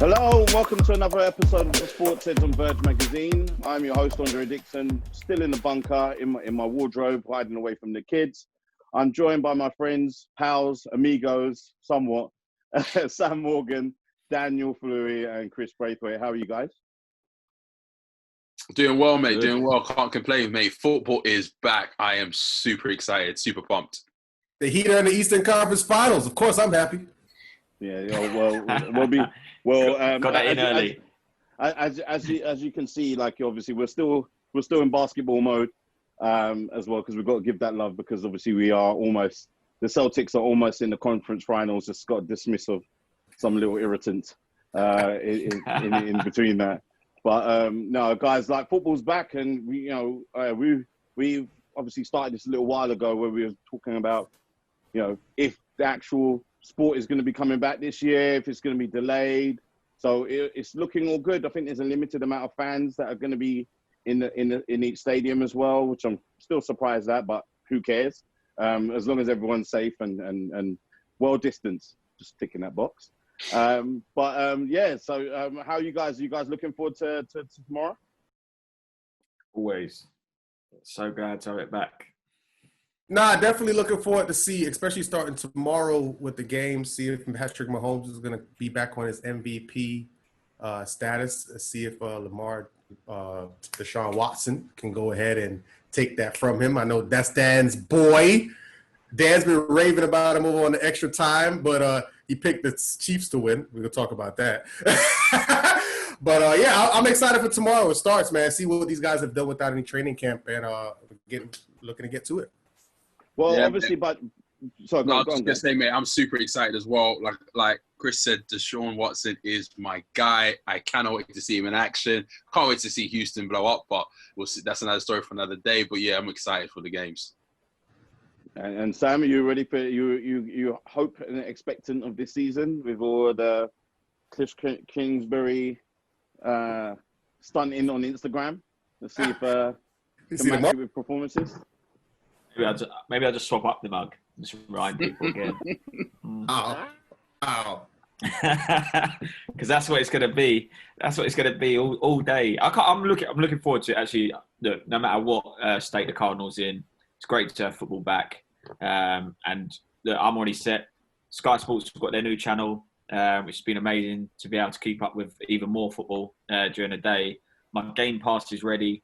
Hello, welcome to another episode of the SportsHeads on Verge Magazine. I'm your host, Andre Dixon, still in the bunker, in my wardrobe, hiding away from the kids. I'm joined by my friends, pals, amigos, somewhat, Sam Morgan, Daniel Fleury, and Chris Braithwaite. How are you guys? Doing well, mate. Doing well. Can't complain, mate. Football is back. I am super excited, super pumped. The Heat are in the Eastern Conference Finals. Of course, I'm happy. Yeah, we'll be got that in early. As you can see, like obviously we're still in basketball mode as well, because we've got to give that love, because obviously the Celtics are almost in the conference finals. Just got dismissed of some little irritant in between that. But no, guys, like football's back, and we obviously started this a little while ago where we were talking about, if the actual sport is going to be coming back this year, if it's going to be delayed. So it's looking all good. I think there's a limited amount of fans that are going to be in each stadium as well, which I'm still surprised at, but who cares? As long as everyone's safe and well distanced, just ticking that box. Yeah. So how are you guys? Are you guys looking forward to tomorrow? Always. So glad to have it back. Nah, definitely looking forward to see, especially starting tomorrow with the game, see if Patrick Mahomes is going to be back on his MVP status, see if Deshaun Watson can go ahead and take that from him. I know that's Dan's boy. Dan's been raving about him over on the extra time, but he picked the Chiefs to win. We're going to talk about that. But, yeah, I'm excited for tomorrow. It starts, man. See what these guys have done without any training camp, and looking to get to it. Well, yeah, obviously, I was just going to say, mate, I'm super excited as well. Like Chris said, Deshaun Watson is my guy. I cannot wait to see him in action. Can't wait to see Houston blow up, but we'll see. That's another story for another day. But, yeah, I'm excited for the games. And Sam, are you ready for you hope and expectant of this season with all the Cliff Kingsbury stunting on Instagram? Let's see if can match it with performances. Maybe I'll just swap up the mug and just remind people again. Ow. Because that's what it's going to be. That's what it's going to be all day. I'm looking forward to it, actually. Look, no matter what state the Cardinals in, it's great to have football back. And look, I'm already set. Sky Sports have got their new channel, which has been amazing to be able to keep up with even more football during the day. My Game Pass is ready,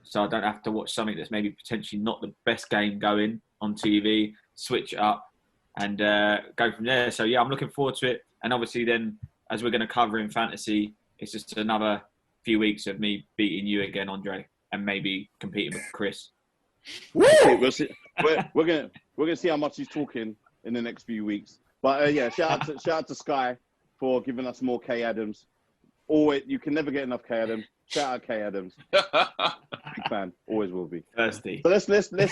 so I don't have to watch something that's maybe potentially not the best game going on TV, switch it up and go from there. So, yeah, I'm looking forward to it. And obviously then, as we're going to cover in fantasy, it's just another few weeks of me beating you again, Andre, and maybe competing with Chris. Woo! We'll see. We're gonna see how much he's talking in the next few weeks. But yeah, shout out to Sky for giving us more K Adams. Always, you can never get enough K Adams. Shout out K Adams. Big fan, always will be. Thirsty. So let's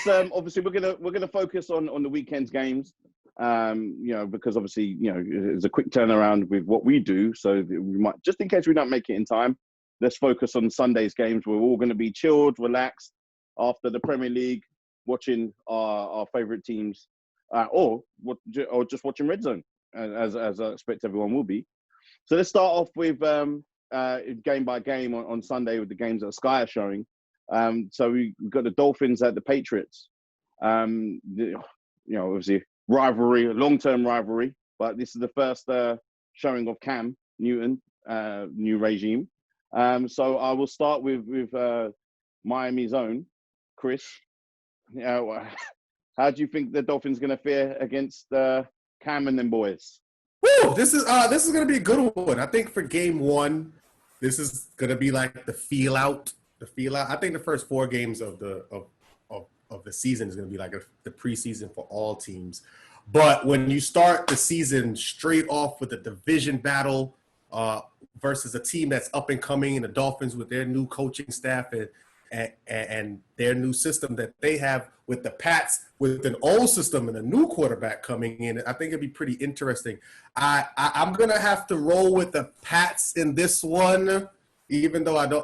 obviously we're gonna focus on the weekend's games. Because obviously it's a quick turnaround with what we do. So we might, just in case we don't make it in time, let's focus on Sunday's games. We're all going to be chilled, relaxed after the Premier League, watching our favourite teams, or just watching Red Zone, as I expect everyone will be. So let's start off with game by game on Sunday with the games that Sky are showing. So we've got the Dolphins at the Patriots. Obviously rivalry, a long-term rivalry, but this is the first showing of Cam Newton, new regime. So I will start with Miami's own Chris. How do you think the Dolphins going to fare against Cam and them boys? Woo! This is going to be a good one. I think for game one, this is going to be like the feel out. I think the first 4 games of the season is going to be like the preseason for all teams. But when you start the season straight off with a division battle versus a team that's up and coming, and the Dolphins with their new coaching staff and their new system that they have, with the Pats with an old system and a new quarterback coming in, I think it'd be pretty interesting. I'm gonna have to roll with the Pats in this one, even though I don't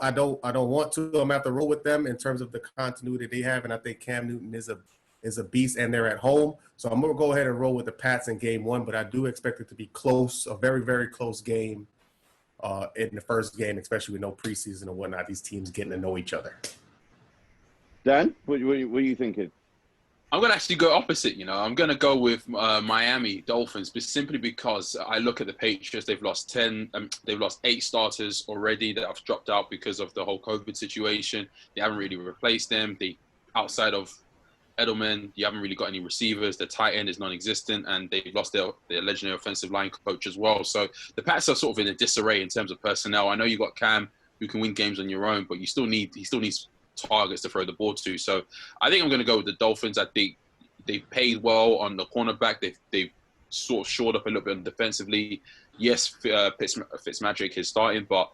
want to. I'm gonna have to roll with them in terms of the continuity they have, and I think Cam Newton is a beast, and they're at home. So I'm gonna go ahead and roll with the Pats in game one, but I do expect it to be close, a very, very close game. in the first game, especially with no preseason and whatnot, these teams getting to know each other. Dan, what are you thinking? I'm going to actually go opposite, I'm going to go with Miami Dolphins, but simply because I look at the Patriots. They've lost 8 starters already that have dropped out because of the whole COVID situation. They haven't really replaced them. Outside of Edelman, you haven't really got any receivers. The tight end is non-existent, and they've lost their legendary offensive line coach as well. So the Pats are sort of in a disarray in terms of personnel. I know you got Cam, who can win games on your own, but he still needs targets to throw the ball to. So I think I'm going to go with the Dolphins. I think they've paid well on the cornerback. They've sort of shored up a little bit defensively. Yes, Fitzmagic is starting, but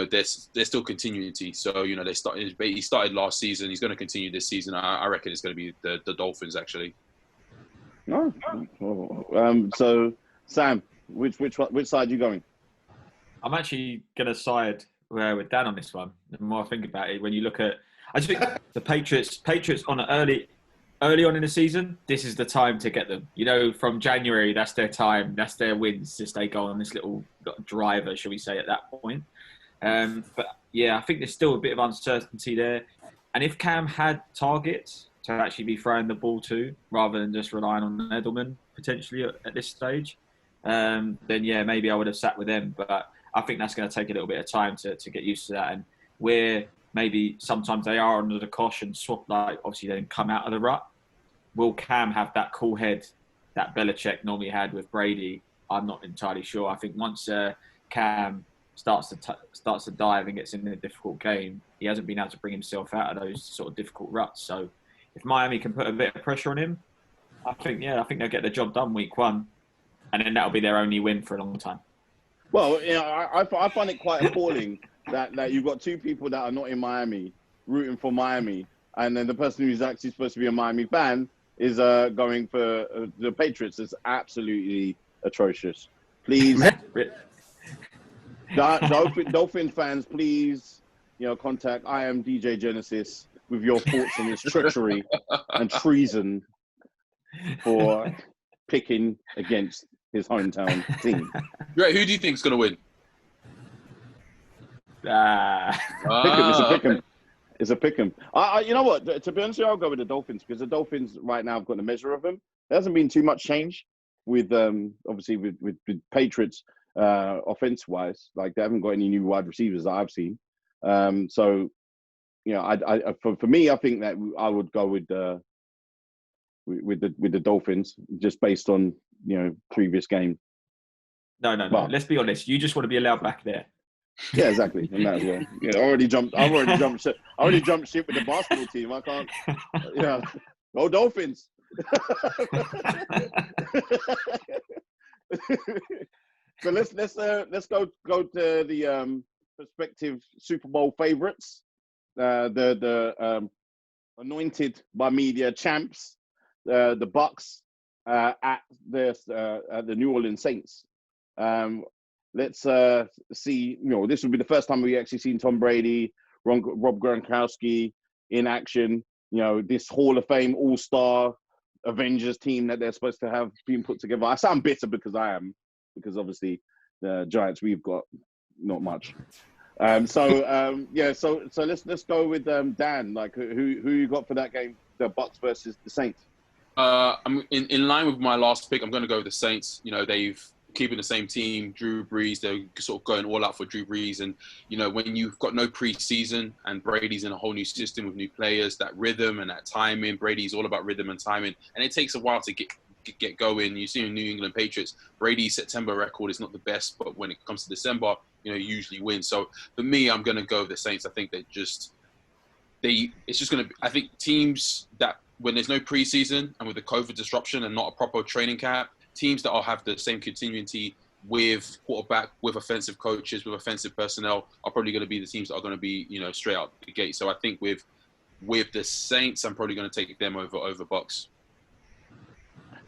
there's still continuity. So he started last season. He's going to continue this season. I reckon it's going to be the Dolphins actually. No. So Sam, which side are you going? I'm actually going to side with Dan on this one. The more I think about it, when you look at, I just think the Patriots on early on in the season, this is the time to get them. From January, that's their time. That's their wins. Just they go on this little driver, shall we say, at that point. But yeah, I think there's still a bit of uncertainty there. And if Cam had targets to actually be throwing the ball to, rather than just relying on Edelman potentially at this stage, then yeah, maybe I would have sat with them. But I think that's going to take a little bit of time to get used to that. And where maybe sometimes they are under the cosh and obviously then come out of the rut. Will Cam have that cool head that Belichick normally had with Brady? I'm not entirely sure. I think once Cam starts to dive and gets in a difficult game, he hasn't been able to bring himself out of those sort of difficult ruts. So if Miami can put a bit of pressure on him, I think they'll get the job done week 1, and then that'll be their only win for a long time. Well, I find it quite appalling that you've got 2 people that are not in Miami rooting for Miami, and then the person who's actually supposed to be a Miami fan is going for the Patriots. It's absolutely atrocious. Please, Dolphin fans, please, contact I am DJ Genesis with your thoughts on this treachery and treason for picking against his hometown team. Right, who do you think is going to win? It's a pick 'em. You know what? To be honest, I'll go with the Dolphins because the Dolphins right now have got a measure of them. There hasn't been too much change with obviously with Patriots offense-wise. Like they haven't got any new wide receivers that I've seen. So for me, I think that I would go with the Dolphins just based on previous game. No. Let's be honest. You just want to be allowed back there. Yeah, exactly. And that, yeah. I already jumped ship. I already jumped ship with the basketball team. I can't. Yeah. Go Dolphins. So let's go to the prospective Super Bowl favorites, the anointed by media champs, the Bucks at the New Orleans Saints. Let's see. This will be the first time we actually seen Tom Brady, Rob Gronkowski in action. This Hall of Fame All-Star Avengers team that they're supposed to have been put together. I sound bitter because obviously the Giants, we've got not much. So let's go with Dan. Like who you got for that game? The Bucks versus the Saints. I'm in line with my last pick. I'm going to go with the Saints. They've keeping the same team, Drew Brees. They're sort of going all out for Drew Brees. And, when you've got no preseason and Brady's in a whole new system with new players, that rhythm and that timing, Brady's all about rhythm and timing. And it takes a while to get going. You see in New England Patriots, Brady's September record is not the best, but when it comes to December, he usually wins. So for me, I'm going to go with the Saints. I think I think teams that when there's no preseason and with the COVID disruption and not a proper training camp, teams that will have the same continuity with quarterback, with offensive coaches, with offensive personnel are probably going to be the teams that are going to be, straight out the gate. So I think with the Saints, I'm probably going to take them over Bucks.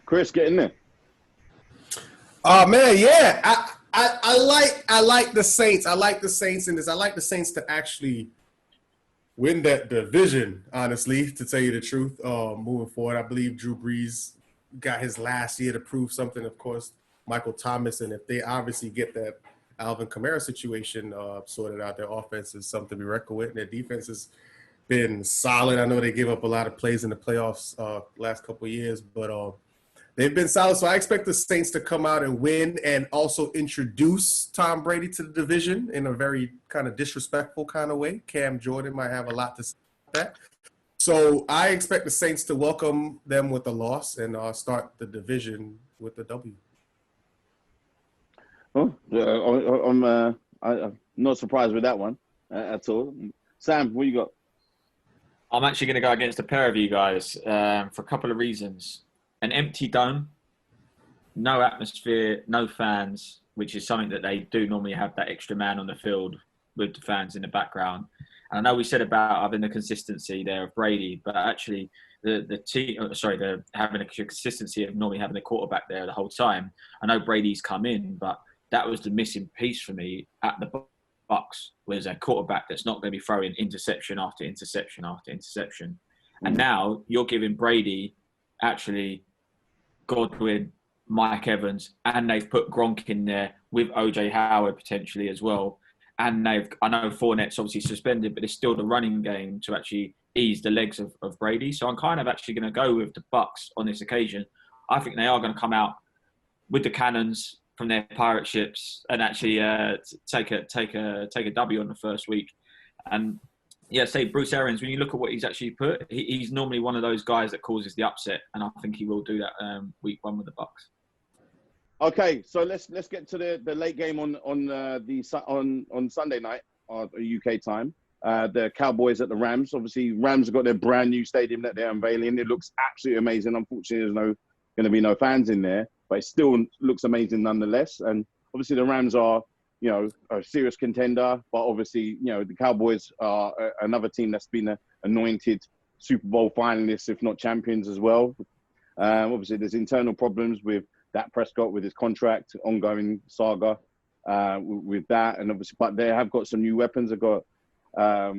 Chris, get in there. Oh man, yeah. I like the Saints. I like the Saints in this. I like the Saints to actually win that division, honestly, to tell you the truth. Moving forward, I believe Drew Brees got his last year to prove something, of course, Michael Thomas, and if they obviously get that Alvin Kamara situation sorted out. Their offense is something to be reckoned with, and their defense has been solid. I know they gave up a lot of plays in the playoffs last couple of years, but they've been solid. So I expect the Saints to come out and win and also introduce Tom Brady to the division in a very kind of disrespectful kind of way. Cam Jordan might have a lot to say about that. So I expect the Saints to welcome them with a loss and start the division with a W. Oh, I'm not surprised with that one at all. Sam, what you got? I'm actually going to go against a pair of you guys for a couple of reasons. An empty dome, no atmosphere, no fans, which is something that they do normally have, that extra man on the field with the fans in the background. And I know we said about having the consistency there of Brady, but actually having a consistency of normally having a quarterback there the whole time. I know Brady's come in, but that was the missing piece for me at the Bucs, was a quarterback that's not going to be throwing interception after interception after interception. And now you're giving Brady actually Godwin, Mike Evans, and they've put Gronk in there with OJ Howard potentially as well. And I know Fournette's obviously suspended, but it's still the running game to actually ease the legs of Brady. So I'm kind of actually going to go with the Bucs on this occasion. I think they are going to come out with the cannons from their pirate ships and actually take a W on the first week. And yeah, say Bruce Arians, when you look at what he's actually put, he's normally one of those guys that causes the upset, and I think he will do that week one with the Bucs. Okay, so let's get to the late game on Sunday night, UK time. The Cowboys at the Rams. Obviously, Rams have got their brand new stadium that they're unveiling. It looks absolutely amazing. Unfortunately, there's going to be no fans in there, but it still looks amazing nonetheless. And obviously, the Rams are, a serious contender, but obviously, the Cowboys are another team that's been anointed Super Bowl finalists, if not champions as well. Obviously, there's internal problems with Dak Prescott with his contract, ongoing saga with that, and obviously, but they have got some new weapons. They've got, a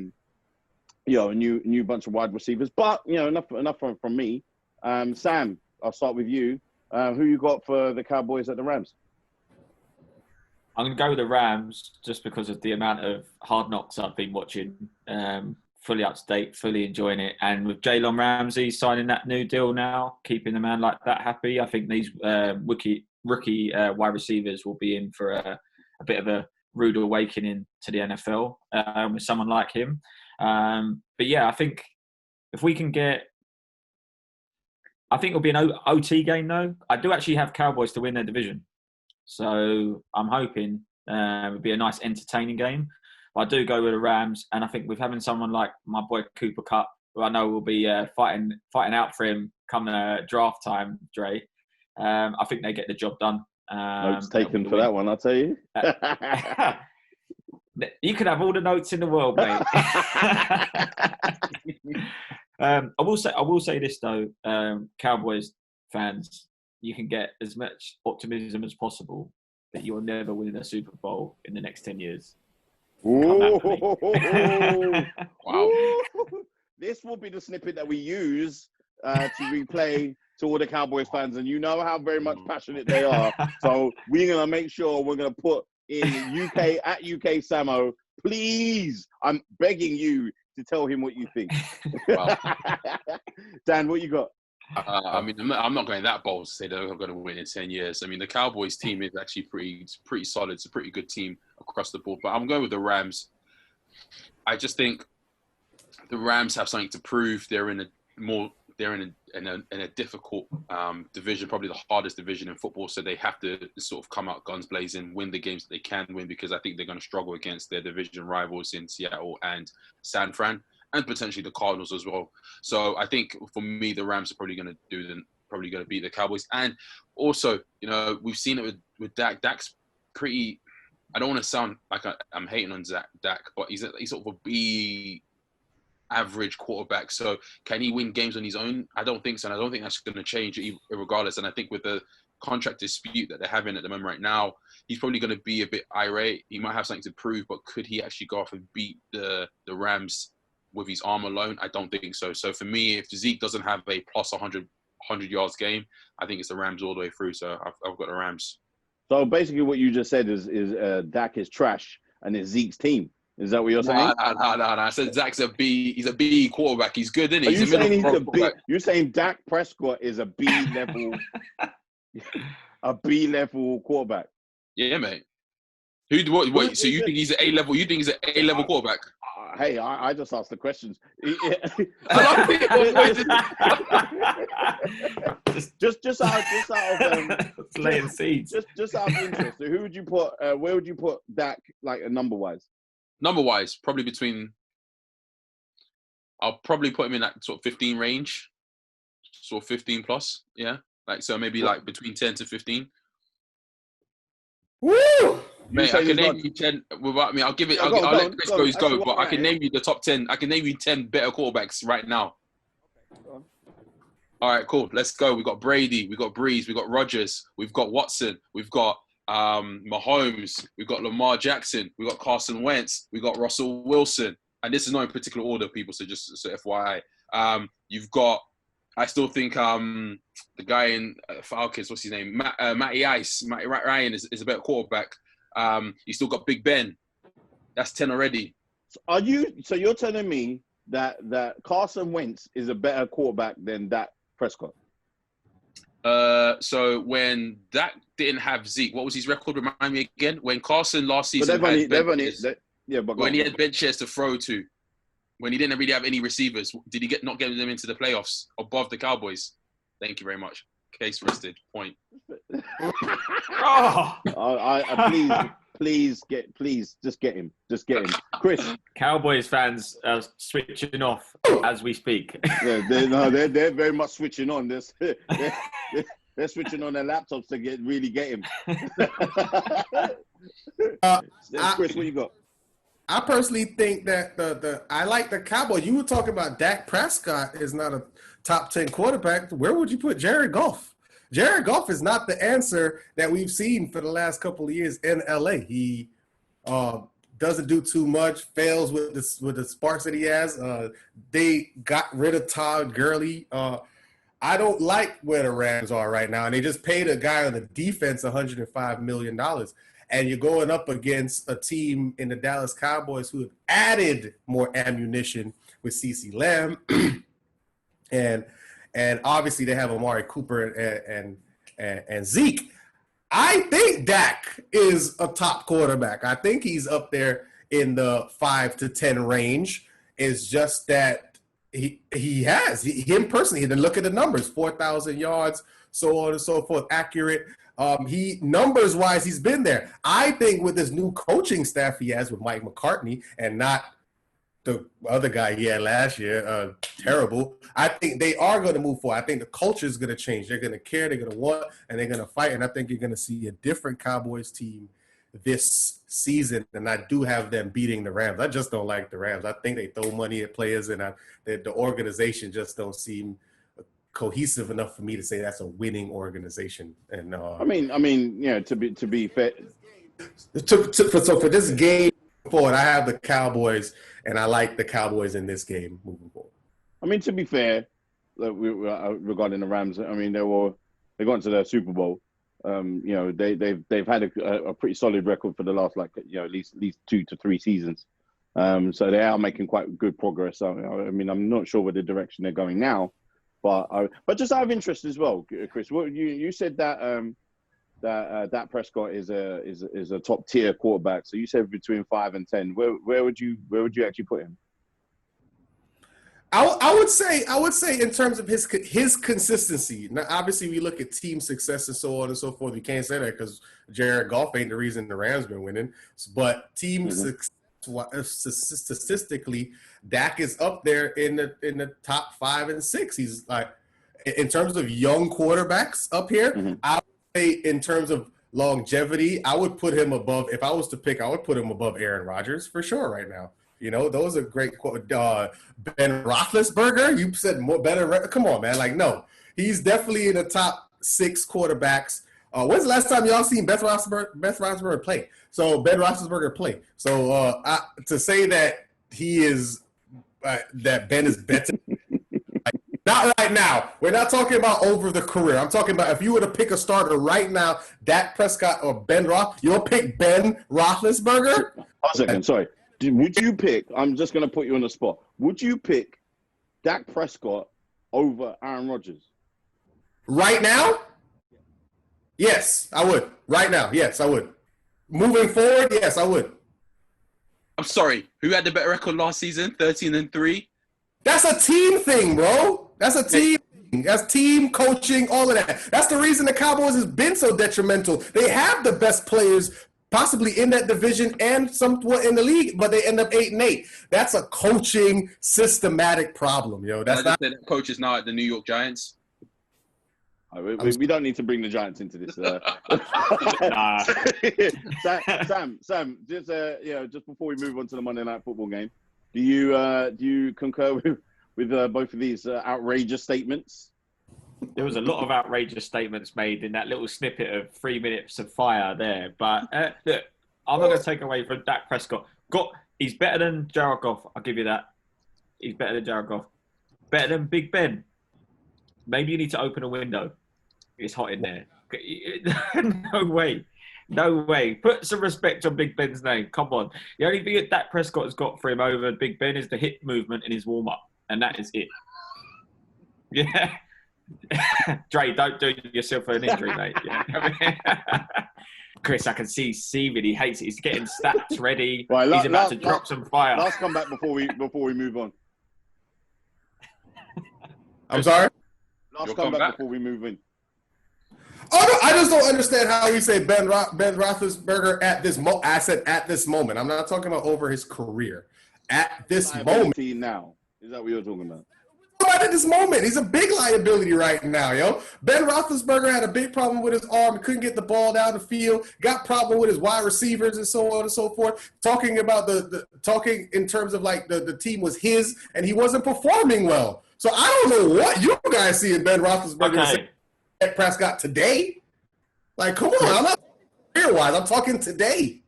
new bunch of wide receivers. But enough from me. Sam, I'll start with you. Who you got for the Cowboys at the Rams? I'm going to go with the Rams just because of the amount of Hard Knocks I've been watching. Fully up to date, fully enjoying it. And with Jalen Ramsey signing that new deal now, keeping the man like that happy, I think these rookie wide receivers will be in for a bit of a rude awakening to the NFL with someone like him. But yeah, I think if we can get... I think it'll be an OT game, though. I do actually have Cowboys to win their division. So I'm hoping it'll be a nice, entertaining game. But I do go with the Rams. And I think with having someone like my boy Cooper Kupp, who I know will be fighting out for him come draft time, Dre, I think they get the job done. Notes taken for that one, I'll tell you. You could have all the notes in the world, mate. I will say this though, Cowboys fans, you can get as much optimism as possible that you'll never win a Super Bowl in the next 10 years. Wow. This will be the snippet that we use to replay to all the Cowboys fans, and you know how very much passionate they are. So we're going to make sure we're going to put in UK at UK Samo. Please, I'm begging you to tell him what you think. Wow. Dan, what you got? I'm not going that bold to say they're going to win in 10 years. I mean, the Cowboys team is actually pretty solid. It's a pretty good team across the board. But I'm going with the Rams. I just think the Rams have something to prove. They're in a difficult division, probably the hardest division in football. So they have to sort of come out guns blazing, win the games that they can win, because I think they're going to struggle against their division rivals in Seattle and San Fran, and potentially the Cardinals as well. So I think for me, the Rams are probably going to beat the Cowboys. And also, we've seen it with Dak. Dak's pretty. I don't want to sound like I'm hating on Dak, but he's sort of a B average quarterback. So can he win games on his own? I don't think so. And I don't think that's going to change regardless. And I think with the contract dispute that they're having at the moment right now, he's probably going to be a bit irate. He might have something to prove, but could he actually go off and beat the Rams with his arm alone? I don't think so. So for me, if Zeke doesn't have a plus 100 yards game, I think it's the Rams all the way through. So I've got the Rams. So basically, what you just said is Dak is trash and it's Zeke's team. Is that what you're saying? No. I said Zach's a B. He's a B quarterback. He's good, isn't he? Are He's you a middle saying he's a B? quarterback. You're saying Dak Prescott is a B level, a B level quarterback? Yeah, mate. Wait, so you think he's an A level? You think he's an A level quarterback? Hey, I just asked the questions. just out of laying seeds. Just out of interest, so who would you put? Where would you put Dak, like number wise? Number wise, probably between. I'll probably put him in that sort of 15 range, sort of 15 plus. Yeah, like so maybe like between 10 to 15. Woo! Mate, I can name you 10 without me. I'll give it. I'll let Chris go. But I can name you the top 10. I can name you 10 better quarterbacks right now. Okay, all right, cool. Let's go. We got Brady. We got Breeze. We got Rodgers. We've got Watson. We've got Mahomes. We've got Lamar Jackson. We got Carson Wentz. We got Russell Wilson. And this is not in particular order, people. So just so FYI, you've got. I still think the guy in Falcons, what's his name? Matty Ryan is a better quarterback. You still got Big Ben. That's 10 already. So you're telling me that Carson Wentz is a better quarterback than Dak Prescott? So when Dak didn't have Zeke, what was his record? Remind me again. When Carson last season when he had bench shares to throw to, when he didn't really have any receivers, did he not get them into the playoffs above the Cowboys? Thank you very much. Case rested. Point. Please just get him. Just get him. Chris. Cowboys fans are switching off as we speak. Yeah, they're very much switching on. They're switching on their laptops to really get him. Chris, what you got? I personally think that I like the Cowboys. You were talking about Dak Prescott is not a top 10 quarterback. Where would you put Jared Goff? Jared Goff is not the answer that we've seen for the last couple of years in LA. He doesn't do too much, fails with the sparks that he has. They got rid of Todd Gurley. I don't like where the Rams are right now, and they just paid a guy on the defense $105 million. And you're going up against a team in the Dallas Cowboys who have added more ammunition with CeCe Lamb. and obviously they have Amari Cooper and Zeke. I think Dak is a top quarterback. I think he's up there in the 5 to 10 range. It's just that him personally, then look at the numbers, 4,000 yards, so on and so forth, accurate. He numbers wise, he's been there. I think with this new coaching staff he has with Mike McCartney and not the other guy he had last year, terrible. I think they are going to move forward. I think the culture is going to change. They're going to care, they're going to want, and they're going to fight. And I think you're going to see a different Cowboys team this season. And I do have them beating the Rams. I just don't like the Rams. I think they throw money at players, and the organization just don't seem cohesive enough for me to say that's a winning organization. And I mean, yeah. To be fair, so for this game forward, I have the Cowboys, and I like the Cowboys in this game moving forward. I mean, to be fair, regarding the Rams, I mean they got into the Super Bowl. They've had a pretty solid record for the last at least 2 to 3 seasons. So they are making quite good progress. I mean, I'm not sure where the direction they're going now. But just out of interest as well, Chris, what you said that Dak Prescott is a top tier quarterback. So you said between 5 and 10. Where would you actually put him? I would say in terms of his consistency. Now, obviously, we look at team success and so on and so forth. You can't say that because Jared Goff ain't the reason the Rams been winning. But team success, statistically, Dak is up there in the top 5 and 6. He's like, in terms of young quarterbacks up here, I would say in terms of longevity, I would put him above. If I was to pick, I would put him above Aaron Rodgers for sure right now. You know, those are great quotes. Ben Roethlisberger, you said more better. Come on, man. Like, no, he's definitely in the top 6 quarterbacks. When's the last time y'all seen Ben Roethlisberger play? So Ben Roethlisberger play. So to say that he is that Ben is better, Not right now. We're not talking about over the career. I'm talking about if you were to pick a starter right now, Dak Prescott or Ben Roth, you'll pick Ben Roethlisberger? A second, sorry. Would you pick, I'm just going to put you on the spot, would you pick Dak Prescott over Aaron Rodgers? Right now? Yes, I would. Right now, yes, I would. Moving forward, yes, I would. I'm sorry. Who had the better record last season? 13-3? That's a team thing, bro. That's a team thing. That's team coaching, all of that. That's the reason the Cowboys has been so detrimental. They have the best players possibly in that division and somewhat in the league, but they end up 8-8. That's a coaching systematic problem, yo. That's not. The coach is now at the New York Giants. We don't need to bring the Giants into this. Sam, just before we move on to the Monday Night Football game, do you concur with both of these outrageous statements? There was a lot of outrageous statements made in that little snippet of 3 minutes of fire there. But look, I'm not going to take away from Dak Prescott. He's better than Jared Goff. I'll give you that. He's better than Jared Goff. Better than Big Ben. Maybe you need to open a window. It's hot in there. No way. No way. Put some respect on Big Ben's name. Come on. The only thing that Dak Prescott has got for him over Big Ben is the hip movement in his warm-up. And that is it. Yeah. Dre, don't do yourself an injury, mate. Yeah. Chris, I can see Steven. He hates it. He's getting stats ready. Right, he's about to drop some fire. Last comeback before we move on. I'm sorry? Last comeback before we move in. Oh, no, I just don't understand how you say Ben Roethlisberger at this moment. I said at this moment. I'm not talking about over his career. At this moment. Now. Is that what you're talking about? At this moment. He's a big liability right now, yo. Ben Roethlisberger had a big problem with his arm. Couldn't get the ball down the field. Got problem with his wide receivers and so on and so forth. Talking about talking in terms of like the team was his and he wasn't performing well. So I don't know what you guys see in Ben Roethlisberger and Prescott today. Like, come on. I'm not career-wise. I'm talking today.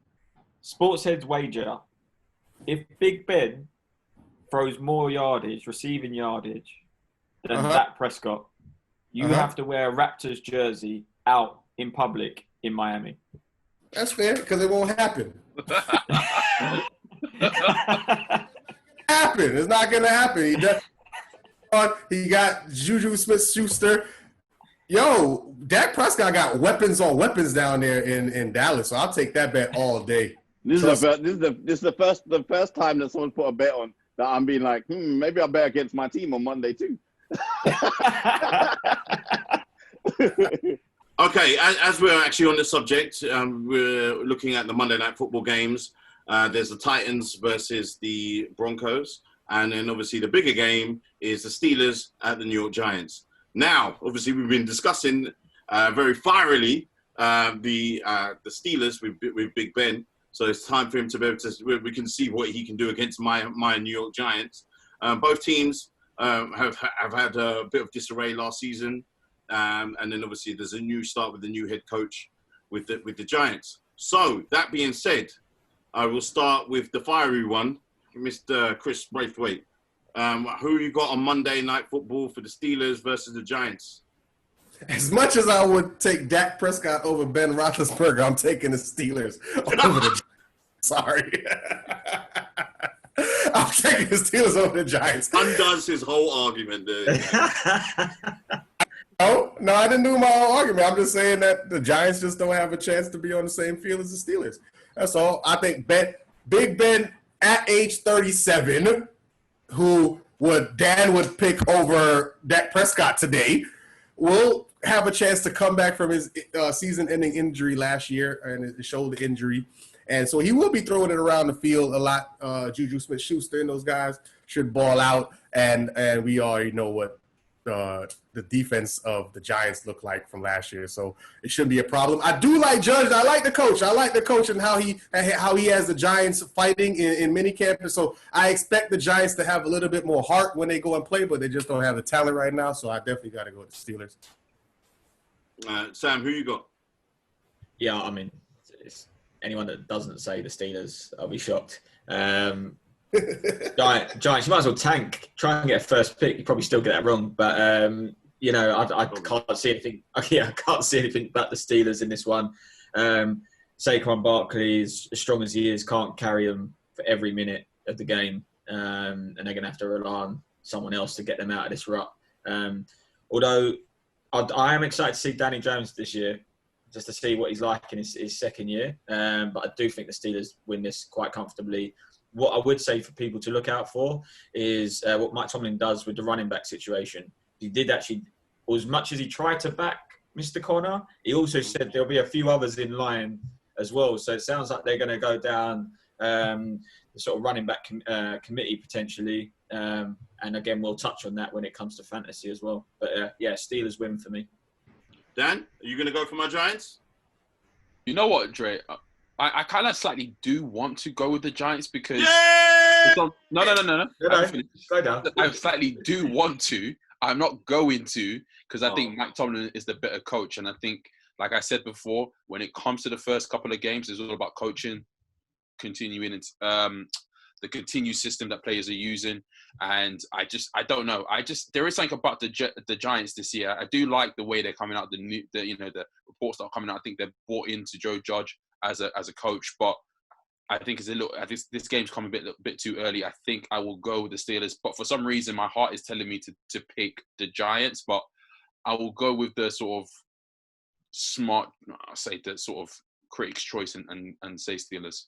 SportsHeads wager. If Big Ben throws more yardage, receiving yardage, than Dak Prescott, you have to wear a Raptors jersey out in public in Miami. That's fair, because it won't happen. It's not going to happen. He got Juju Smith-Schuster. Yo, Dak Prescott got weapons on weapons down there in Dallas, so I'll take that bet all day. This is the first time that someone's put a bet on that I'm being like, maybe I'll bet against my team on Monday too. Okay, as we're actually on the subject, we're looking at the Monday Night Football games. There's the Titans versus the Broncos. And then obviously the bigger game is the Steelers at the New York Giants. Now, obviously we've been discussing very fierily the Steelers with Big Ben. So it's time for him to be able to, we can see what he can do against my New York Giants. Both teams have had a bit of disarray last season. And then obviously there's a new start with the new head coach with the Giants. So that being said, I will start with the fiery one, Mr. Chris Braithwaite. Who you got on Monday Night Football for the Steelers versus the Giants? As much as I would take Dak Prescott over Ben Roethlisberger, I'm taking the Steelers over the Giants. Sorry. I'm taking the Steelers over the Giants. Undoes his whole argument there. No, I didn't do my whole argument. I'm just saying that the Giants just don't have a chance to be on the same field as the Steelers. That's all. I think Big Ben at age 37, who Dan would pick over Dak Prescott today, will have a chance to come back from his season-ending injury last year and his shoulder injury. And so he will be throwing it around the field a lot. Juju Smith-Schuster and those guys should ball out. And we already know what the defense of the Giants look like from last year. So it shouldn't be a problem. I do like Judge. I like the coach. I like the coach and how he has the Giants fighting in minicamp. And so I expect the Giants to have a little bit more heart when they go and play, but they just don't have the talent right now. So I definitely got to go with the Steelers. Sam, who you got? Yeah, I mean, it's anyone that doesn't say the Steelers, I'll be shocked. Giants, you might as well tank. Try and get a first pick. You probably still get that wrong, but I can't see anything. Yeah, I can't see anything but the Steelers in this one. Saquon Barkley, as strong as he is, can't carry them for every minute of the game, and they're going to have to rely on someone else to get them out of this rut. Although I am excited to see Danny Jones this year, just to see what he's like in his second year. But I do think the Steelers win this quite comfortably. What I would say for people to look out for is what Mike Tomlin does with the running back situation. He did actually, as much as he tried to back Mr. Connor, he also said there'll be a few others in line as well. So it sounds like they're going to go down the sort of running back committee potentially. And again, we'll touch on that when it comes to fantasy as well. But Steelers win for me. Dan, are you going to go for my Giants? You know what, Dre? I kind of slightly do want to go with the Giants because... Yeah! No. Go down. I slightly do want to. I'm not going to because I think Mike Tomlin is the better coach. And I think, like I said before, when it comes to the first couple of games, it's all about coaching, continuing the continued system that players are using. And I don't know. There is something about the Giants this year. I do like the way they're coming out. The reports that are coming out. I think they're bought into Joe Judge as a coach, but I think it's a little. This game's come a bit too early. I think I will go with the Steelers, but for some reason my heart is telling me to pick the Giants. But I will go with the sort of smart. I say the sort of critics' choice and say Steelers.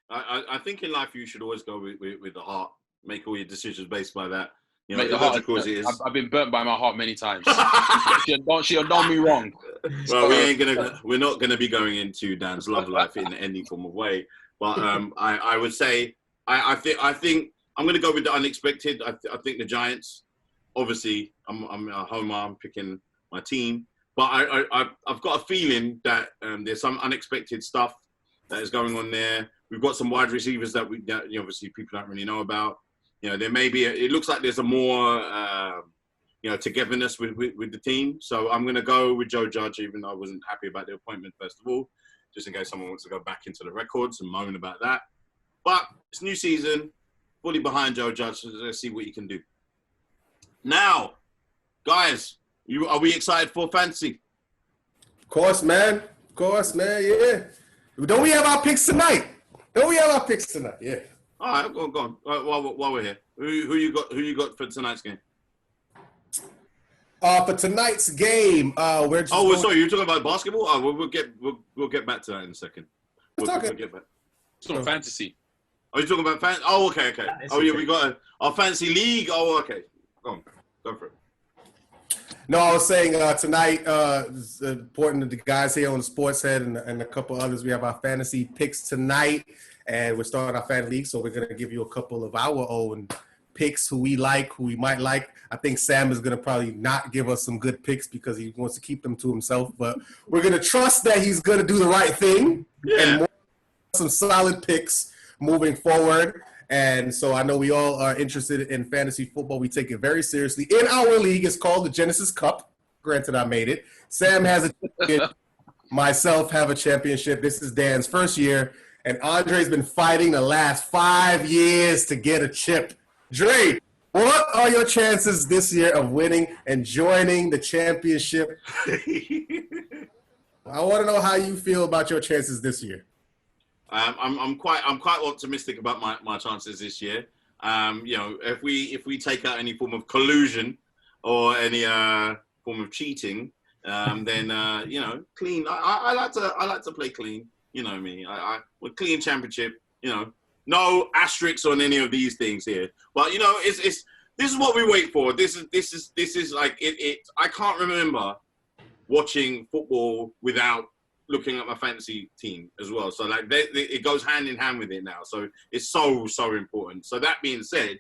I think in life you should always go with the heart. Make all your decisions based by that. You know, the heart, as it is. I've been burnt by my heart many times. She'll know me wrong. Well, we're not gonna be going into Dan's love life in any form of way. But I would say I think I'm gonna go with the unexpected. I think the Giants. Obviously, I'm a homer. I'm picking my team, but I've got a feeling that there's some unexpected stuff that is going on there. We've got some wide receivers that obviously people don't really know about. There may be. It looks like there's a more togetherness with the team. So I'm going to go with Joe Judge, even though I wasn't happy about the appointment first of all, just in case someone wants to go back into the records and moan about that. But it's new season, fully behind Joe Judge. So let's see what he can do. Now, guys, are we excited for fantasy? Of course, man. Yeah. Don't we have our picks tonight? Yeah. All right, go on. While we're here, who you got for tonight's game? For tonight's game, we're just. Sorry, you're talking about basketball. We'll get back to that in a second. We'll get back. It's not fantasy. Are you talking about fantasy? Oh, okay. We got our fantasy league. Oh, okay. Go for it. No, I was saying tonight, it's important to the guys here on the SportsHead and a couple others. We have our fantasy picks tonight, and we're starting our fan league, so we're going to give you a couple of our own picks, who we might like. I think Sam is going to probably not give us some good picks because he wants to keep them to himself, but we're going to trust that he's going to do the right thing and some solid picks moving forward. And so I know we all are interested in fantasy football. We take it very seriously. In our league, it's called the Genesis Cup. Granted, I made it. Sam has a championship. Myself have a championship. This is Dan's first year. And Andre's been fighting the last 5 years to get a chip. Dre, what are your chances this year of winning and joining the championship? I want to know how you feel about your chances this year. I'm quite optimistic about my chances this year. If we take out any form of collusion or any form of cheating, then clean. I like to play clean. You know me. With clean championship. No asterisks on any of these things here. But this is what we wait for. This is like it. I can't remember watching football without looking at my fantasy team as well. So it goes hand in hand with it now. So it's so important. So that being said,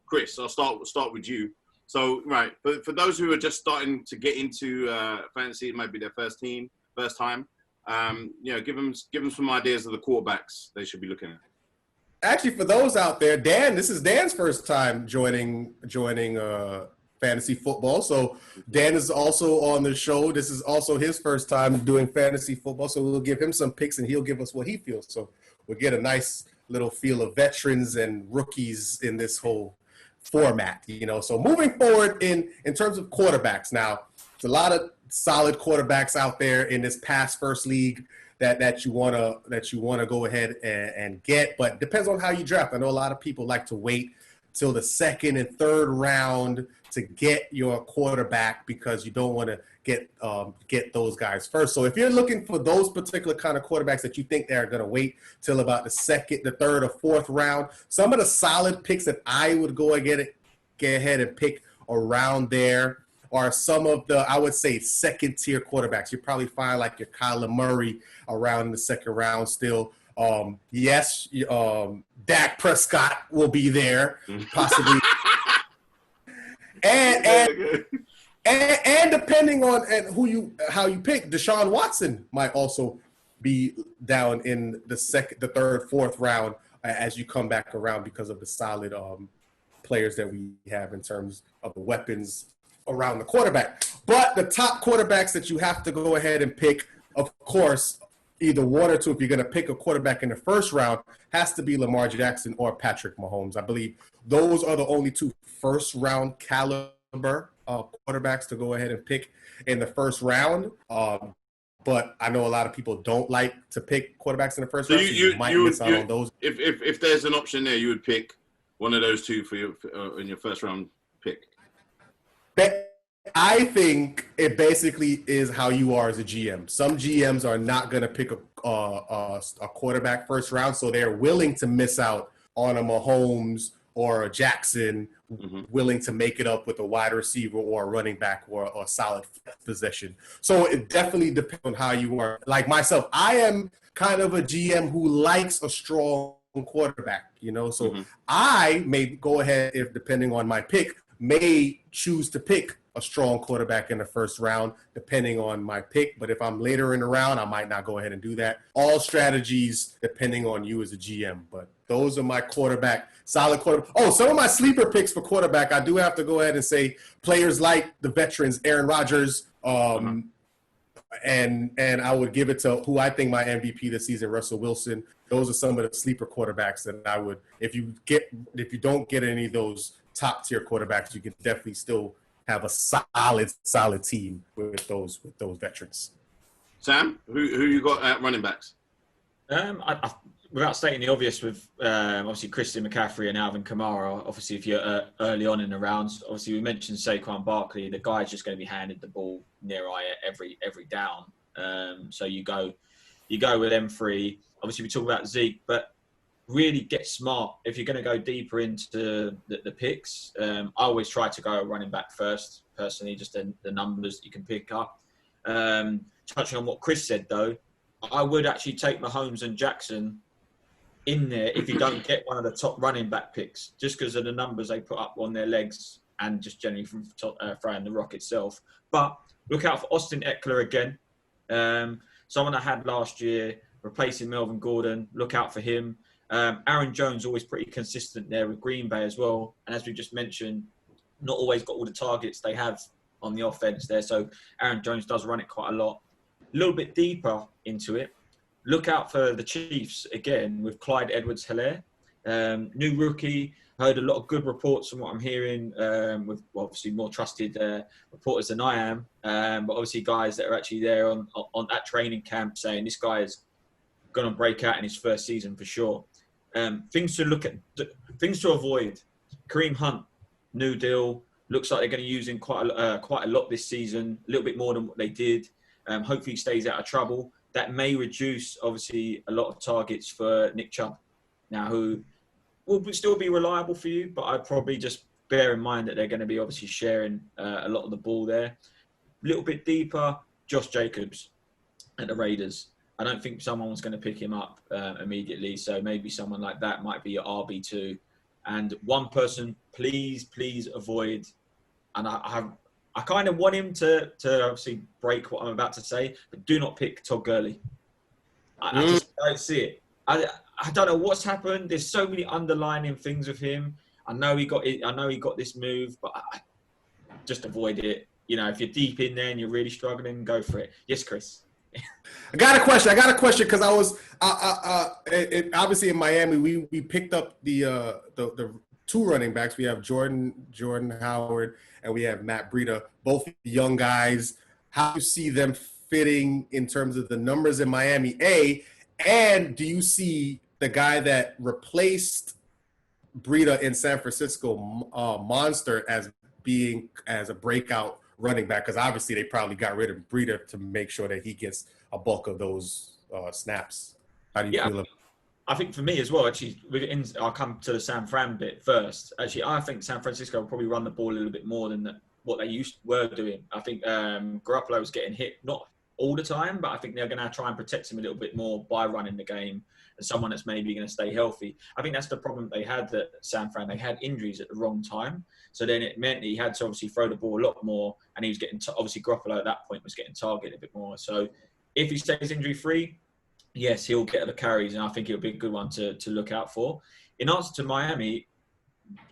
Chris, I'll start with you. So right, for those who are just starting to get into fantasy, it might be their first time. Give them some ideas of the quarterbacks they should be looking at. Actually, for those out there, Dan, this is Dan's first time joining fantasy football. So Dan is also on the show. This is also his first time doing fantasy football. So we'll give him some picks and he'll give us what he feels. So we'll get a nice little feel of veterans and rookies in this whole format, you know. So moving forward in terms of quarterbacks, now there's a lot of solid quarterbacks out there in this pass first league that you wanna go ahead and get, but it depends on how you draft. I know a lot of people like to wait till the second and third round to get your quarterback because you don't want to get those guys first. So if you're looking for those particular kind of quarterbacks that you think they're going to wait till about the second, the third, or fourth round, some of the solid picks that I would go and get ahead and pick around there are some of the, I would say, second tier quarterbacks. You probably find like your Kyler Murray around in the second round still. Yes, Dak Prescott will be there, possibly. and depending on how you pick, Deshaun Watson might also be down in the second, the third, fourth round as you come back around because of the solid players that we have in terms of the weapons around the quarterback. But the top quarterbacks that you have to go ahead and pick, of course, either one or two, if you're going to pick a quarterback in the first round, has to be Lamar Jackson or Patrick Mahomes. I believe those are the only two first-round caliber quarterbacks to go ahead and pick in the first round. But I know a lot of people don't like to pick quarterbacks in the first round, so you might miss out on those. If there's an option there, you would pick one of those two for your in your first-round pick. I think it basically is how you are as a GM. Some GMs are not going to pick a quarterback first round, so they're willing to miss out on a Mahomes or a Jackson, willing to make it up with a wide receiver or a running back or a solid possession. So it definitely depends on how you are. Like myself, I am kind of a GM who likes a strong quarterback, you know. So I may go ahead, if depending on my pick, may choose to pick a strong quarterback in the first round, depending on my pick. But if I'm later in the round, I might not go ahead and do that. All strategies depending on you as a GM. But those are my solid quarterback. Oh, some of my sleeper picks for quarterback, I do have to go ahead and say players like the veterans, Aaron Rodgers, and I would give it to who I think my MVP this season, Russell Wilson. Those are some of the sleeper quarterbacks that I would, if you don't get any of those top tier quarterbacks, you can definitely still have a solid team with those veterans. Sam, who you got at running backs? Without stating the obvious, with obviously Christian McCaffrey and Alvin Kamara. Obviously, if you're early on in the rounds, obviously we mentioned Saquon Barkley. The guy's just going to be handed the ball near eye every down. So you go with them three. Obviously, we talk about Zeke, but really get smart if you're going to go deeper into the picks. I always try to go running back first, personally, just the numbers that you can pick up. Touching on what Chris said, though, I would actually take Mahomes and Jackson in there if you don't get one of the top running back picks, just because of the numbers they put up on their legs and just generally from throwing the rock itself. But look out for Austin Eckler again. Someone I had last year, replacing Melvin Gordon. Look out for him. Aaron Jones always pretty consistent there with Green Bay as well. And as we just mentioned, not always got all the targets they have on the offense there. So Aaron Jones does run it quite a lot. A little bit deeper into it, look out for the Chiefs again with Clyde Edwards-Helaire. New rookie. Heard a lot of good reports from what I'm hearing with obviously more trusted reporters than I am. But obviously guys that are actually there on that training camp saying this guy is going to break out in his first season for sure. Things to look at, things to avoid. Kareem Hunt, new deal. Looks like they're going to use him quite a lot this season, a little bit more than what they did. Hopefully he stays out of trouble. That may reduce, obviously, a lot of targets for Nick Chubb. Now, who will still be reliable for you, but I'd probably just bear in mind that they're going to be obviously sharing a lot of the ball there. A little bit deeper, Josh Jacobs at the Raiders. I don't think someone's going to pick him up immediately, so maybe someone like that might be your RB2. And one person, please avoid, and I kind of want him to obviously break what I'm about to say, but do not pick Todd Gurley. I just don't see it. I don't know what's happened. There's so many underlining things with him. I know he got this move, but just avoid it. You know, if you're deep in there and you're really struggling, go for it. Yes, Chris. I got a question because I was obviously in Miami. We picked up the two running backs. We have Jordan Howard and we have Matt Breida, both young guys. How do you see them fitting in terms of the numbers in Miami? And do you see the guy that replaced Breida in San Francisco, Monster, as a breakout running back? Because obviously they probably got rid of Breida to make sure that he gets a bulk of those snaps. How do you feel? I think for me as well, actually, I'll come to the San Fran bit first. Actually, I think San Francisco will probably run the ball a little bit more than what they were doing. I think Garoppolo was getting hit, not all the time, but I think they're going to try and protect him a little bit more by running the game and someone that's maybe going to stay healthy. I think that's the problem they had at San Fran. They had injuries at the wrong time. So then it meant he had to obviously throw the ball a lot more, and he was getting, obviously Garoppolo at that point was getting targeted a bit more. So if he stays injury-free, yes, he'll get the carries, and I think it'll be a good one to look out for. In answer to Miami,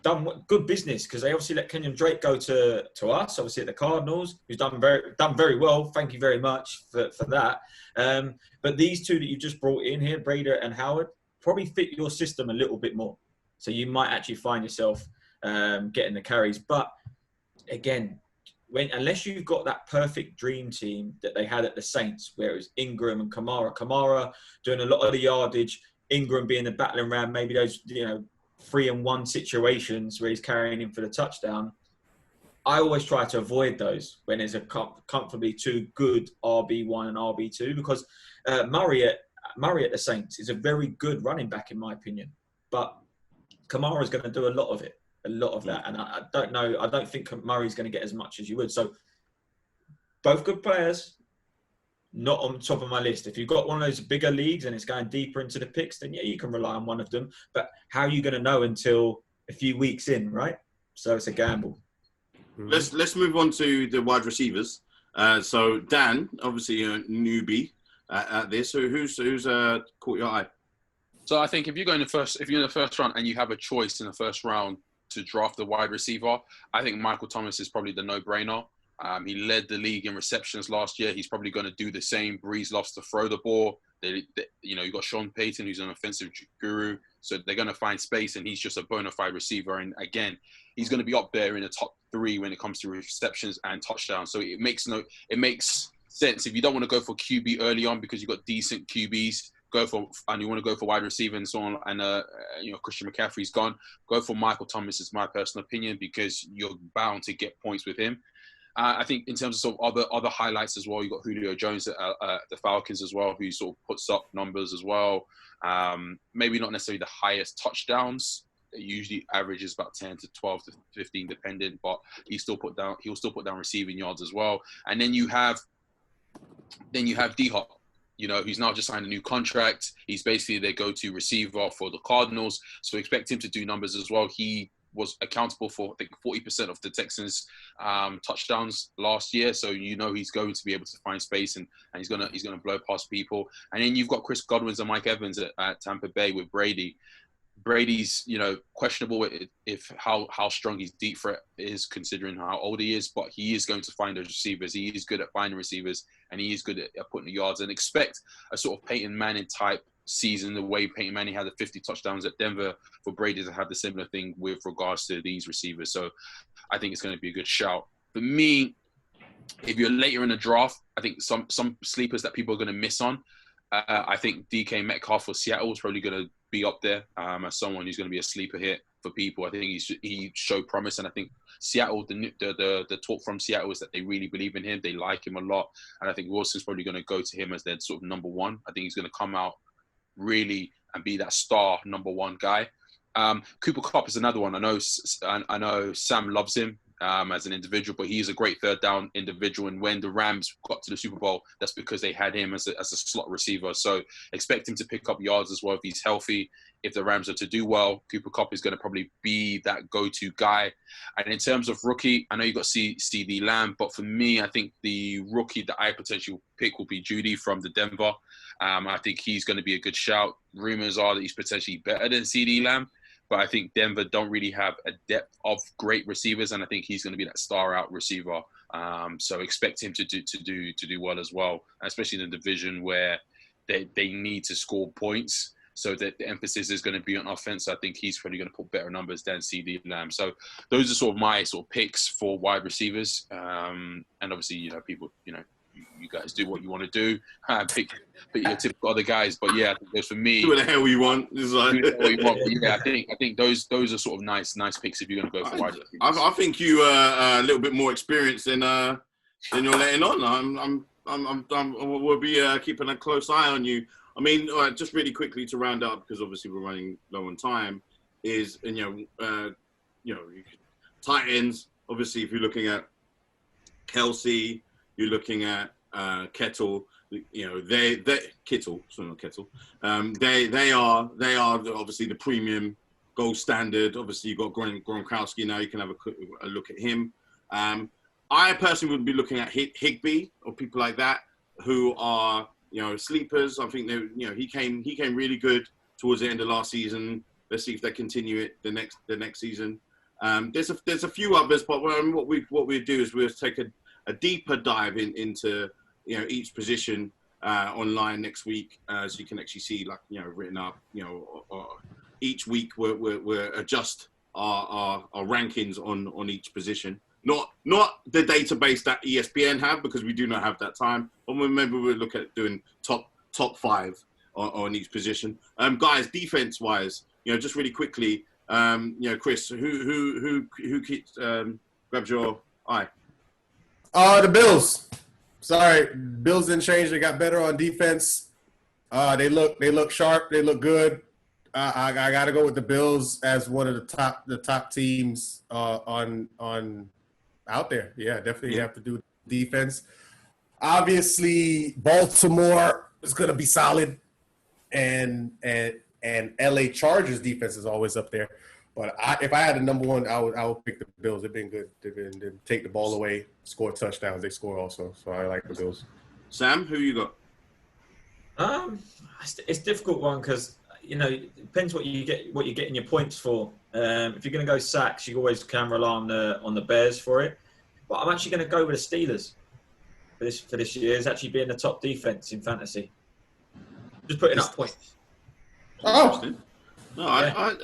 done good business because they obviously let Kenyon Drake go to us, obviously at the Cardinals, who's done very well. Thank you very much for that. But these two that you just brought in here, Breida and Howard, probably fit your system a little bit more. So you might actually find yourself getting the carries. But again, unless you've got that perfect dream team that they had at the Saints, where it was Ingram and Kamara doing a lot of the yardage, Ingram being the battling ram, maybe those 3-and-1 situations where he's carrying him for the touchdown. I always try to avoid those when there's a comfortably two good RB1 and RB2, because Murray at the Saints is a very good running back in my opinion, but Kamara's going to do a lot of that, and I don't know. I don't think Murray's going to get as much as you would. So both good players, not on top of my list. If you've got one of those bigger leagues and it's going deeper into the picks, then yeah, you can rely on one of them. But how are you going to know until a few weeks in, right? So it's a gamble. Let's move on to the wide receivers. So Dan, obviously a newbie at this. So who's caught your eye? So I think if you're in the first round and you have a choice in the first round to draft the wide receiver, I think Michael Thomas is probably the no-brainer. He led the league in receptions last year. He's probably going to do the same. Breeze loves to throw the ball. You've got Sean Payton, who's an offensive guru. So they're going to find space, and he's just a bona fide receiver. And again, he's going to be up there in the top 3 when it comes to receptions and touchdowns. So it makes sense. If you don't want to go for QB early on because you've got decent QBs, and you want to go for wide receiver and so on, and Christian McCaffrey's gone, go for Michael Thomas is my personal opinion, because you're bound to get points with him. I think in terms of sort of other highlights as well, you've got Julio Jones at the Falcons as well, who sort of puts up numbers as well. Maybe not necessarily the highest touchdowns. It usually averages about 10 to 12 to 15 dependent, but he'll still put down receiving yards as well. And then you have D-Hop, who's now just signed a new contract. He's basically their go-to receiver for the Cardinals. So expect him to do numbers as well. He was accountable for, I think, 40% of the Texans' touchdowns last year. So he's going to be able to find space and he's gonna blow past people. And then you've got Chris Godwin and Mike Evans at Tampa Bay with Brady. Brady's, questionable if how strong his deep threat is, considering how old he is, but he is going to find those receivers. He is good at finding receivers, and he is good at putting the yards. And expect a sort of Peyton Manning type season, the way Peyton Manning had the 50 touchdowns at Denver, for Brady to have the similar thing with regards to these receivers. So I think it's going to be a good shout. For me, if you're later in the draft, I think some sleepers that people are going to miss on. I think DK Metcalf for Seattle is probably going to be up there as someone who's going to be a sleeper hit for people. I think he showed promise, and I think Seattle, the talk from Seattle is that they really believe in him. They like him a lot, and I think Wilson's probably going to go to him as their sort of number one. I think he's going to come out really and be that star number one guy. Cooper Kupp is another one. I know Sam loves him as an individual, but he's a great third down individual. And when the Rams got to the Super Bowl, that's because they had him as a slot receiver. So expect him to pick up yards as well if he's healthy. If the Rams are to do well, Cooper Kupp is going to probably be that go-to guy. And in terms of rookie, I know you got CeeDee Lamb, but for me, I think the rookie that I potentially pick will be Judy from the Denver. I think he's going to be a good shout. Rumors are that he's potentially better than CeeDee Lamb, but I think Denver don't really have a depth of great receivers, and I think he's going to be that star out receiver So expect him to do well as well, especially in the division where they need to score points. So that the emphasis is going to be on offense. I think he's probably going to put better numbers than CD Lamb. So those are sort of my sort of picks for wide receivers. And obviously, people, you guys do what you want to do. Pick your typical other guys. But yeah, I think those for me. Do what the hell you want. It's like... do what you want. But yeah, I think those are sort of nice picks if you're going to go for wide receivers. I think you are a little bit more experienced than you're letting on. We'll be keeping a close eye on you. I mean, just really quickly to round up, because obviously we're running low on time, is, Titans, obviously if you're looking at Kelsey, you're looking at Kittle, Kittle, sorry, not Kettle. They are obviously the premium gold standard. Obviously you've got Gronkowski now, you can have a look at him. I personally would be looking at Higbee or people like that who are, sleepers. I think he came really good towards the end of last season. Let's see if they continue it the next season. There's a few others, but what we do is we'll take a deeper dive into each position online next week, so you can actually see written up. Each week we're adjust our rankings on each position. Not the database that ESPN have, because we do not have that time. But maybe we'll look at doing top 5 on each position. Guys, defense wise, just really quickly, Chris, who grabs your eye? The Bills. Sorry, Bills didn't change. They got better on defense. They look sharp. They look good. I got to go with the Bills as one of the top teams on out there. Yeah, definitely have to do defense. Obviously, Baltimore is going to be solid, and LA Chargers defense is always up there. But if I had a number one, I would pick the Bills. They've been good. They've been take the ball away, score touchdowns. They score also, so I like the Bills. Sam, who you got? It's a difficult one because it depends what you get in your points for. If you're going to go sacks, you always can rely on the Bears for it. But I'm actually going to go with the Steelers for this year. It's actually being the top defense in fantasy. Just putting up points. Oh, no,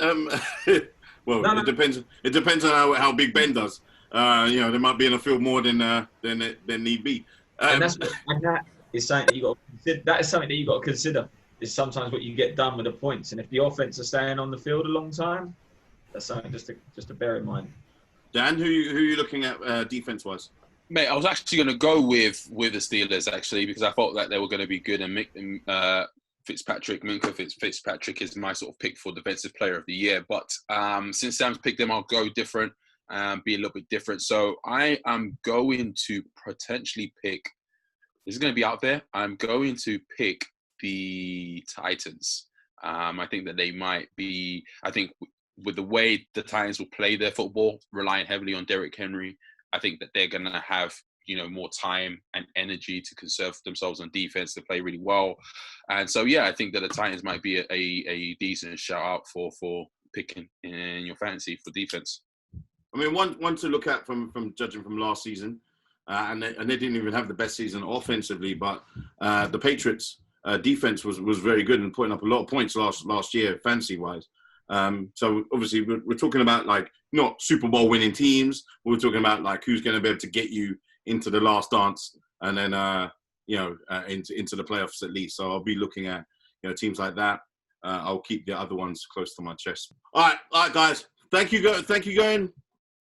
it depends. It depends on how Big Ben does. They might be in the field more than need be. And that is something that you got to consider. That is something that you got to consider. Is sometimes what you get done with the points, and if the offense is staying on the field a long time, that's something just to bear in mind. Dan, who you looking at defense wise? Mate, I was actually going to go with the Steelers actually, because I thought that they were going to be good, and Minkah Fitzpatrick is my sort of pick for Defensive Player of the Year. But since Sam's picked them, I'll go different, be a little bit different. So I am going to potentially pick. This is going to be out there. I'm going to pick the Titans. I think that they might be. I think with the way the Titans will play their football, relying heavily on Derrick Henry, I think that they're going to have more time and energy to conserve themselves on defense to play really well. And so I think that the Titans might be a decent shout out for picking in your fantasy for defense. I mean, one to look at from judging from last season, and they didn't even have the best season offensively, but the Patriots defense was very good and putting up a lot of points last year fantasy wise. So obviously we're talking about not Super Bowl winning teams. We're talking about who's going to be able to get you into the last dance and then into the playoffs at least. So I'll be looking at teams like that. I'll keep the other ones close to my chest. All right, guys. Thank you, going.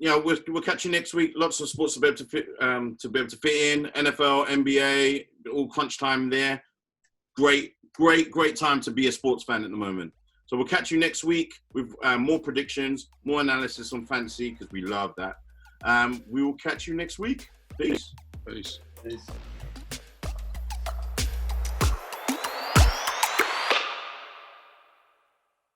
We'll catch you next week. Lots of sports to be able to fit in. NFL, NBA, all crunch time there. Great time to be a sports fan at the moment. So we'll catch you next week with more predictions, more analysis on fantasy, because we love that. We will catch you next week. Peace. Peace.